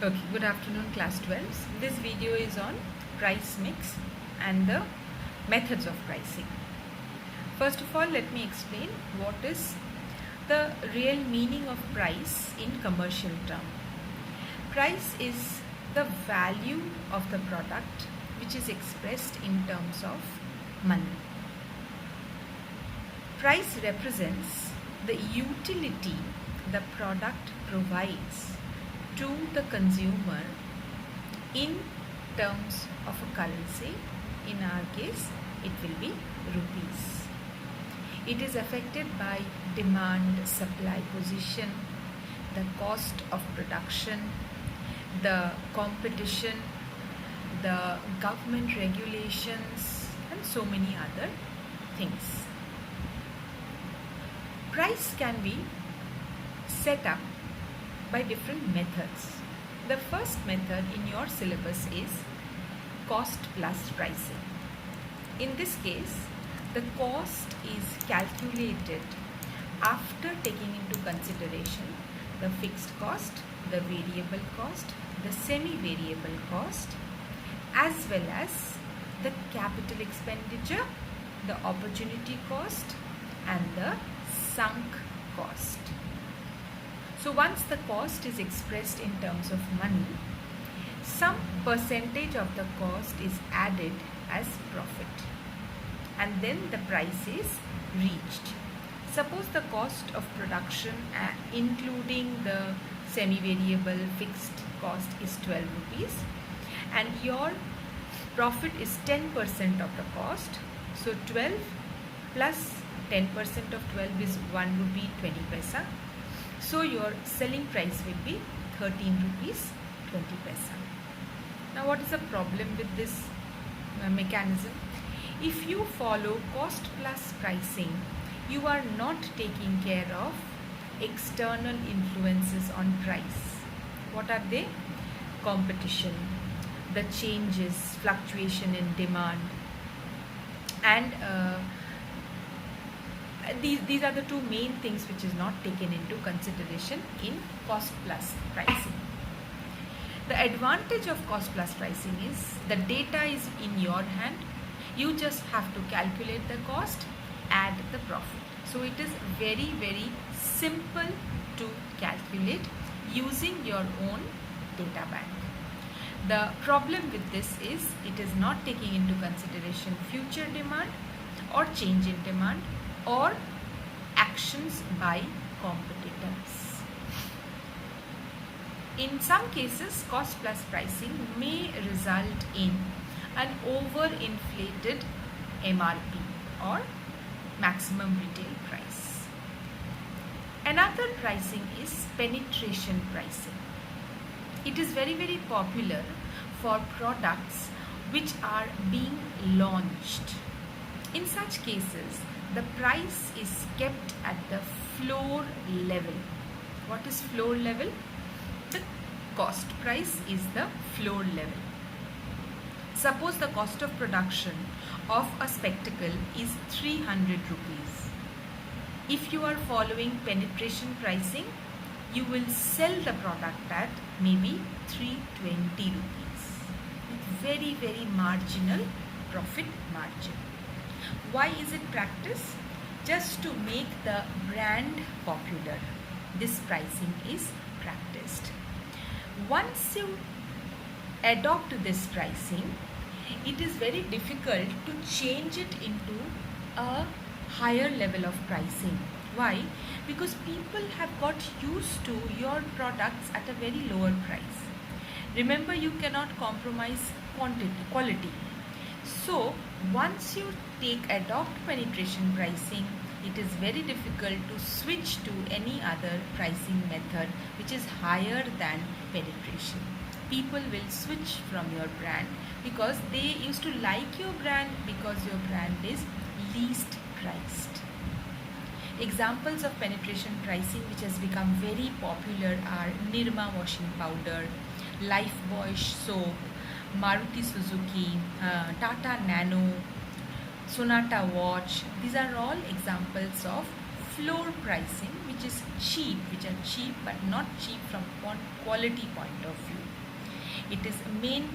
Okay, good afternoon class 12. This video is on price mix and the methods of pricing. First of all, let me explain what is the real meaning of price in commercial term. Price is the value of the product which is expressed in terms of money. Price represents the utility the product provides to the consumer in terms of a currency. In our case, it will be rupees. It is affected by demand supply position, the cost of production, the competition, the government regulations, and so many other things. Price can be set up by different methods. The first method in your syllabus is cost plus pricing. In this case, the cost is calculated after taking into consideration the fixed cost, the variable cost, the semi-variable cost, as well as the capital expenditure, the opportunity cost, and the sunk cost. So once the cost is expressed in terms of money, some percentage of the cost is added as profit, and then the price is reached. Suppose the cost of production including the semi-variable fixed cost is 12 rupees and your profit is 10% of the cost. So 12 plus 10% of 12 is 1 rupee 20 paisa. So your selling price will be 13 rupees 20 paisa. Now what is the problem with this mechanism? If you follow cost plus pricing, you are not taking care of external influences on price. What are they? Competition, the changes, fluctuation in demand, and these are the two main things which is not taken into consideration in cost plus pricing. The advantage of cost plus pricing is the data is in your hand. You just have to calculate the cost, add the profit. So it is very, very simple to calculate using your own data bank. The problem with this is it is not taking into consideration future demand or change in demand or actions by competitors. In some cases, cost plus pricing may result in an overinflated MRP or maximum retail price. Another pricing is penetration pricing. It is very, very popular for products which are being launched. In such cases, the price is kept at the floor level. What is floor level? The cost price is the floor level. Suppose the cost of production of a spectacle is 300 rupees. If you are following penetration pricing, you will sell the product at maybe 320 rupees with very, very marginal profit margin. Why is it practiced? Just to make the brand popular. This pricing is practiced. Once you adopt this pricing, it is very difficult to change it into a higher level of pricing. Why? Because people have got used to your products at a very lower price. Remember, you cannot compromise quality. So once you adopt penetration pricing, it is very difficult to switch to any other pricing method which is higher than penetration. People will switch from your brand because they used to like your brand because your brand is least priced. Examples of penetration pricing which has become very popular are Nirma washing powder, Lifebuoy soap, Maruti Suzuki, Tata Nano, Sonata watch. These are all examples of floor pricing, which is cheap, which are cheap but not cheap from quality point of view. It is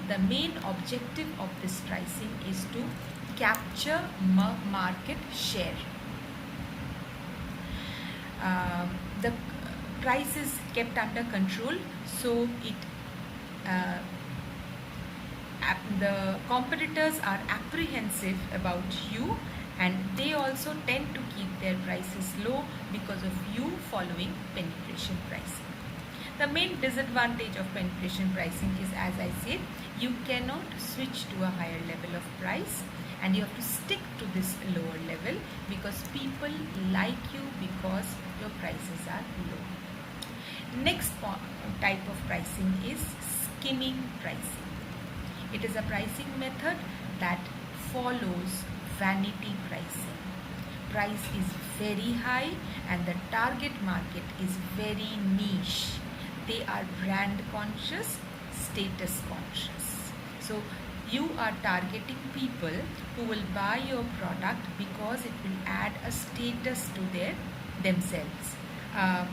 the main objective of this pricing is to capture market share. The price is kept under control, so the competitors are apprehensive about you, and they also tend to keep their prices low because of you following penetration pricing. The main disadvantage of penetration pricing is, as I said, you cannot switch to a higher level of price, and you have to stick to this lower level because people like you because your prices are low. Next type of pricing is skimming pricing. It is a pricing method that follows vanity pricing. Price is very high and the target market is very niche. They are brand conscious, status conscious. So you are targeting people who will buy your product because it will add a status to themselves. A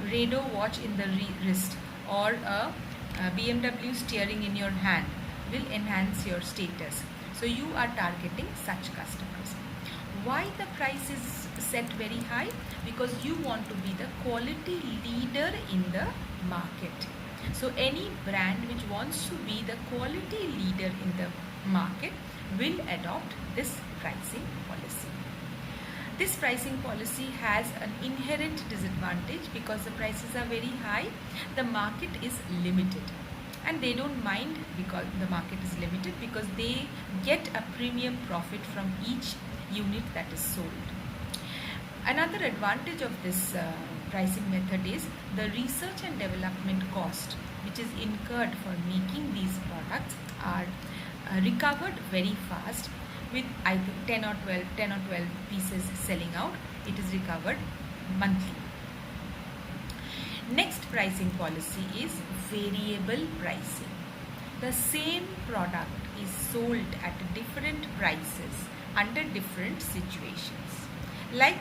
Rado watch in the wrist or a BMW steering in your hand will enhance your status. So you are targeting such customers. Why the price is set very high? Because you want to be the quality leader in the market. So any brand which wants to be the quality leader in the market will adopt this pricing policy. This pricing policy has an inherent disadvantage because the prices are very high, the market is limited. And they don't mind because the market is limited because they get a premium profit from each unit that is sold. Another advantage of this pricing method is the research and development cost which is incurred for making these products are recovered very fast. With I think 10 or 12 pieces selling out, it is recovered monthly. Next pricing policy is variable pricing. The same product is sold at different prices under different situations. Like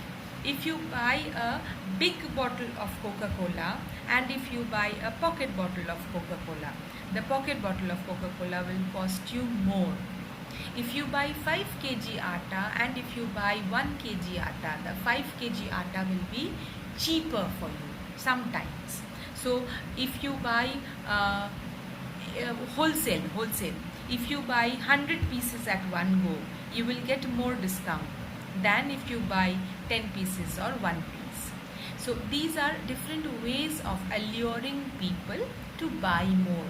if you buy a big bottle of Coca-Cola and if you buy a pocket bottle of Coca-Cola, the pocket bottle of Coca-Cola will cost you more. If you buy 5 kg atta and if you buy 1 kg atta, the 5 kg atta will be cheaper for you sometimes. So if you buy wholesale, if you buy 100 pieces at one go, you will get more discount than if you buy 10 pieces or 1 piece. So these are different ways of alluring people to buy more.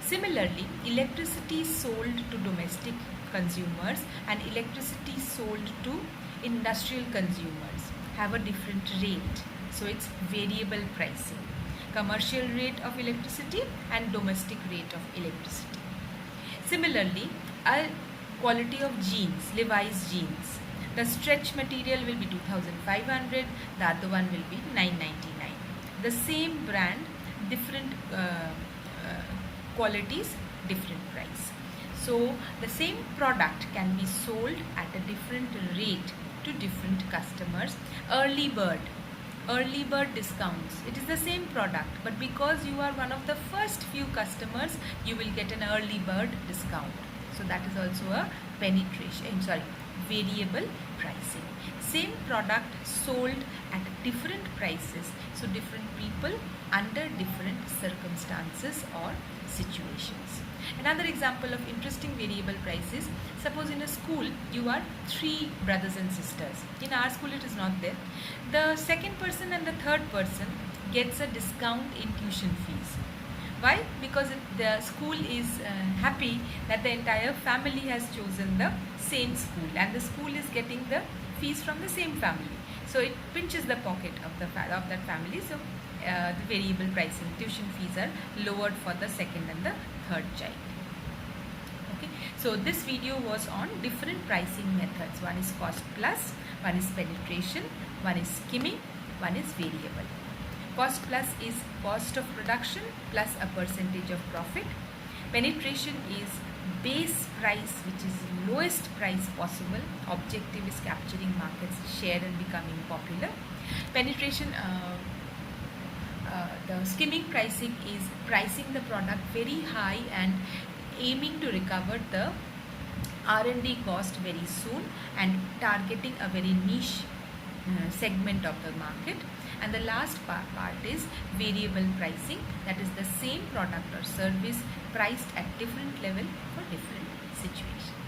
Similarly, electricity sold to domestic consumers and electricity sold to industrial consumers have a different rate. So it's variable pricing. Commercial rate of electricity and domestic rate of electricity. Similarly, a quality of jeans, Levi's jeans. The stretch material will be 2,500, the other one will be 999. The same brand, different qualities, different price. So the same product can be sold at a different rate to different customers. Early bird discounts. It is the same product, but because you are one of the first few customers, you will get an early bird discount. So that is also a variable pricing. Same product sold at different prices, so different people under different circumstances or situations. Another example of interesting variable prices, suppose in a school you are 3 brothers and sisters. In our school it is not there. The second person and the third person gets a discount in tuition fees. Why? Because the school is happy that the entire family has chosen the same school and the school is getting the fees from the same family. So it pinches the pocket of that family. So the variable pricing, tuition fees are lowered for the second and the third child. Okay. So this video was on different pricing methods. One is cost plus, one is penetration, one is skimming, one is variable. Cost plus is cost of production plus a percentage of profit. Penetration is base price, which is lowest price possible. Objective is capturing market share and becoming popular. Penetration, the skimming pricing is pricing the product very high and aiming to recover the R&D cost very soon and targeting a very niche segment of the market. And the last part is variable pricing, that is the same product or service priced at different level for different situations.